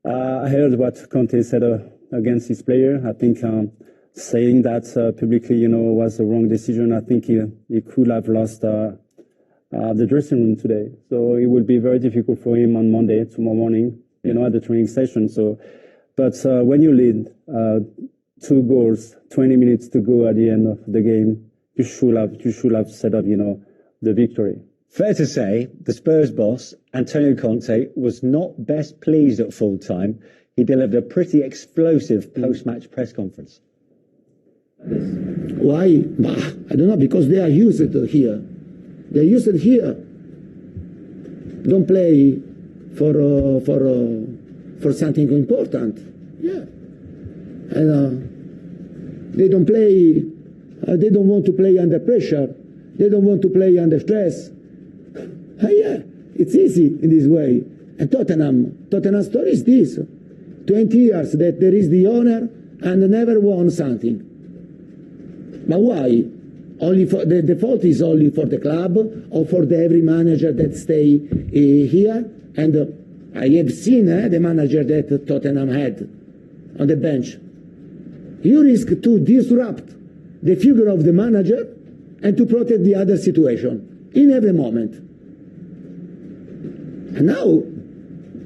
I heard what Conte said against his player. I think saying that publicly, was the wrong decision. I think he could have lost the dressing room today. So it will be very difficult for him on Monday, tomorrow morning, at the training session. So, but when you lead 2 goals, 20 minutes to go at the end of the game, you should have set up, the victory. Fair to say, the Spurs boss, Antonio Conte, was not best pleased at full time. He delivered a pretty explosive post-match press conference. Why? I don't know, because they are used here. They're used here. Don't play for something important. Yeah. And they don't play. They don't want to play under pressure. They don't want to play under stress. Yeah, it's easy in this way. And Tottenham story is this: 20 years that there is the owner and never won something. But why? Only for the fault is only for the club or for every manager that stay here. And I have seen the manager that Tottenham had on the bench. You risk to disrupt the figure of the manager and to protect the other situation in every moment. And now,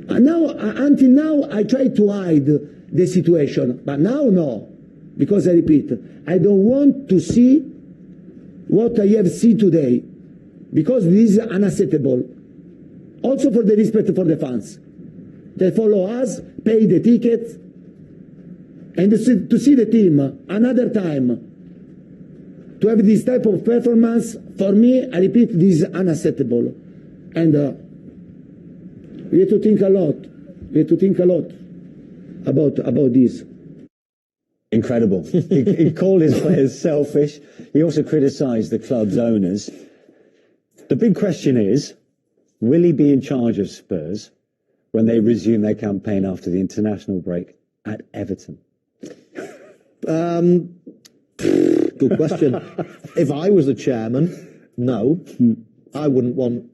until now, I try to hide the situation, but now no, because I repeat, I don't want to see what I have seen today, because this is unacceptable. Also for the respect for the fans. They follow us, pay the tickets, and to see the team another time, to have this type of performance, for me, I repeat, this is unacceptable. And we have to think a lot. We have to think a lot about this. Incredible. He called his players selfish. He also criticised the club's owners. The big question is, will he be in charge of Spurs when they resume their campaign after the international break at Everton? Good question. If I was the chairman, no. I wouldn't want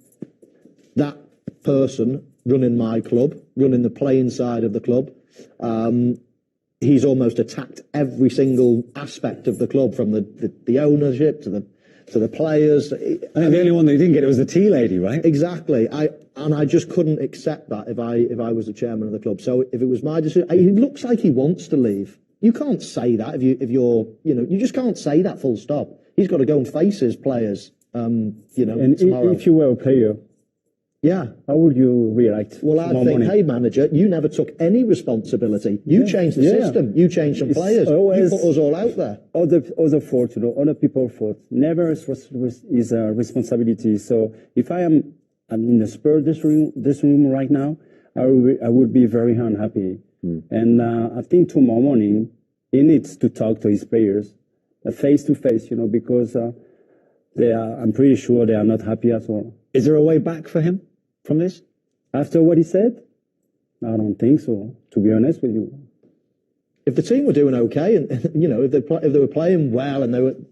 that person running my club, running the playing side of the club. He's almost attacked every single aspect of the club, from the ownership to the players. I think the only one that he didn't get it was the tea lady, right? Exactly. I just couldn't accept that if I was the chairman of the club. So if it was my decision, it looks like he wants to leave. You can't say that if you're you just can't say that full stop. He's got to go and face his players. And tomorrow. if you were a player, yeah, how would you react? Well, I think, hey, manager, you never took any responsibility. You changed the system. You changed some players. You put us all out there. Other fault, other people's fault. Never is a responsibility. So if I'm in the Spurs this room right now, I would be very unhappy. And I think tomorrow morning he needs to talk to his players, face to face, because I'm pretty sure they are not happy at all. Is there a way back for him from this? After what he said? I don't think so, to be honest with you. If the team were doing okay, and if they were playing well,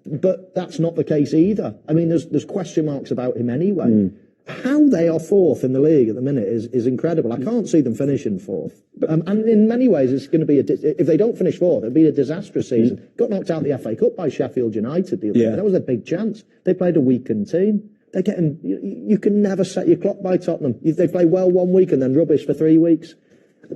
but that's not the case either. I mean, there's question marks about him anyway. How they are fourth in the league at the minute is incredible. I can't see them finishing fourth. And in many ways, it's going to be if they don't finish fourth, it'll be a disastrous season. Got knocked out of the FA Cup by Sheffield United the other day. That was a big chance. They played a weakened team. They're getting. You can never set your clock by Tottenham. They play well 1 week and then rubbish for 3 weeks.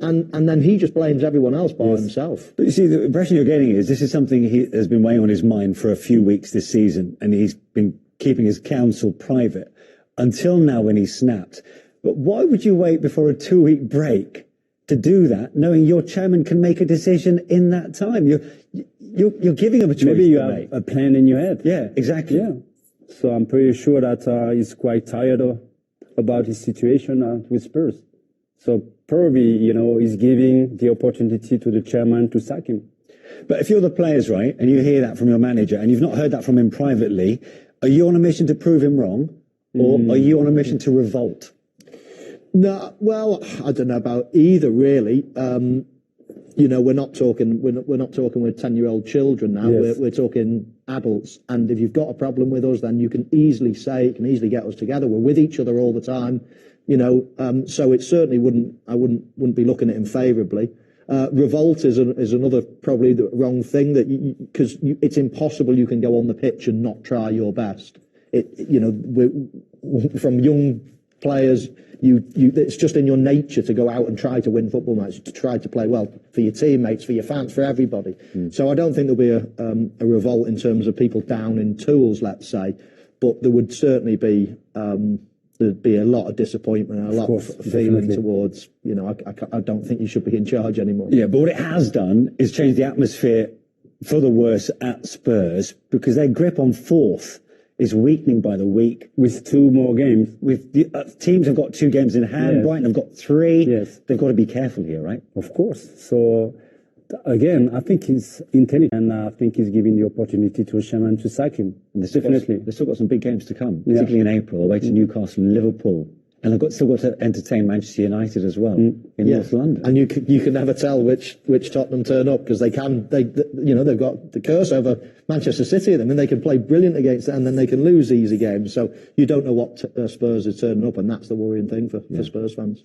And then he just blames everyone else by himself. But you see, the impression you're getting is this is something he has been weighing on his mind for a few weeks this season, and he's been keeping his counsel private until now when he snapped. But why would you wait before a 2-week break to do that, knowing your chairman can make a decision in that time? You're giving him a choice. Maybe you have a plan in your head. Yeah, exactly. Yeah. So I'm pretty sure that he's quite tired about his situation with Spurs. So probably, he's giving the opportunity to the chairman to sack him. But if you're the players, right, and you hear that from your manager, and you've not heard that from him privately, are you on a mission to prove him wrong, or are you on a mission to revolt? No, well, I don't know about either, really. you know, we're not talking with 10-year-old children now. Yes. We're talking adults. And if you've got a problem with us, then you can easily say, it can easily get us together. We're with each other all the time, you know. So it certainly I wouldn't be looking at him favourably. Revolt is another probably the wrong thing, that because it's impossible you can go on the pitch and not try your best. You know, from young players, it's just in your nature to go out and try to win football matches, to try to play well for your teammates, for your fans, for everybody. So I don't think there'll be a revolt in terms of people down in tools, let's say, but there would certainly be there'd be a lot of disappointment and a lot of feeling towards, you know, I don't think you should be in charge anymore. Yeah, but what it has done is change the atmosphere for the worse at Spurs, because their grip on fourth is weakening by the week. With 2 more games. With the, teams have got 2 games in hand. Yes. Brighton have got 3. Yes. They've got to be careful here, right? Of course. So, again, I think he's intelligent, and I think he's giving the opportunity to Sherman to sack him. They've still got some big games to come, particularly in April, away to Newcastle and Liverpool. And they've still got to entertain Manchester United as well in North London. And you can never tell which Tottenham turn up, because they've got the curse over Manchester City. I mean, they can play brilliant against them, and then they can lose easy games. So you don't know what Spurs is turning up, and that's the worrying thing for Spurs fans.